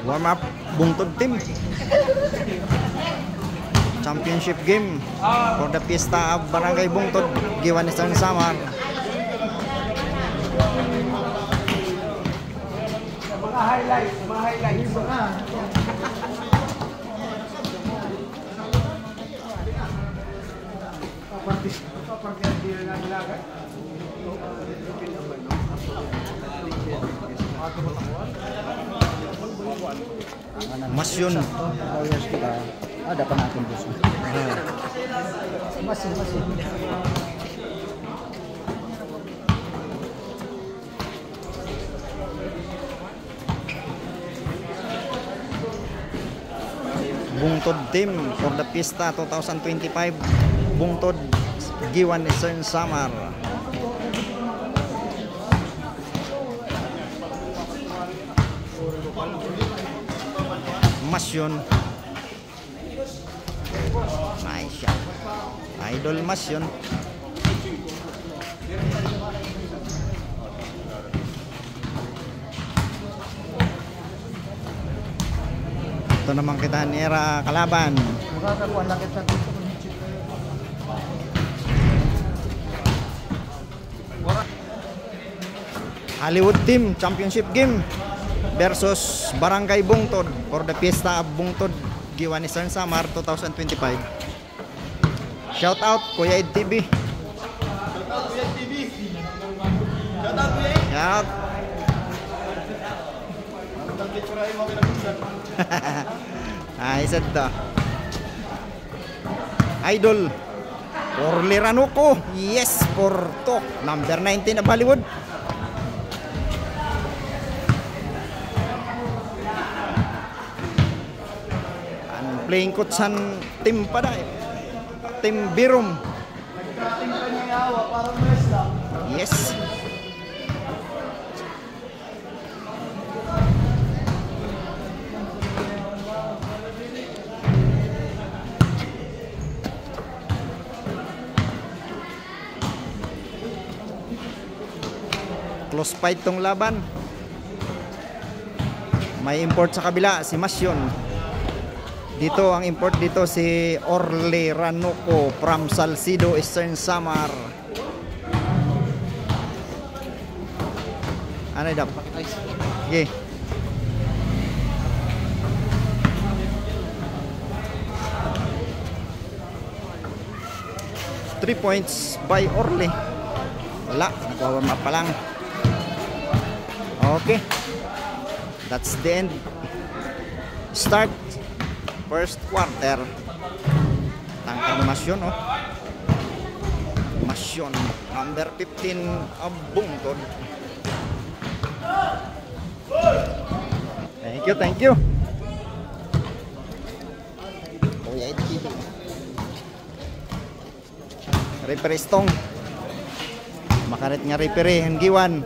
Warm up, Bungtod team. Championship game for the Fiesta of Barangay Bungtod, Giwan Eastern Samar. Mga highlights. Masyon. Dapat natin gusto. Masyon. Bungtod team for the Fiesta 2025, Bungtod, Giwan Eastern Samar. Masyon. Nice shot. Idol Masyon. Ito naman kita ni Era kalaban. Makakakuha lang kita dito. Hollywood team championship game versus Barangay Bungtod for the Fiesta of Bungtod, Giwan Eastern Samar 2025. Shout out Kuya Ed TV. Shout. Nice ito. Idol Orly Ranuco. Yes, Porto. Number 19 na Bollywood. Playing kutsan tim pada tim Birum. Yes. Close fight tong laban. May import sa kabila si Masyon. Dito ang import dito si Orly Ranuco from Salcido, Eastern Samar. Ano yung dapat? Okay. Three points by Orly. Wala, nagwawarm up pa lang. Okay. That's the end. Start first quarter. Tangkad ni Masyon, oh. Masyon, number 15 of Bungtod. Thank you. Kuya Ed TV. Referee Stong. Makarit nga referee ang Giwan.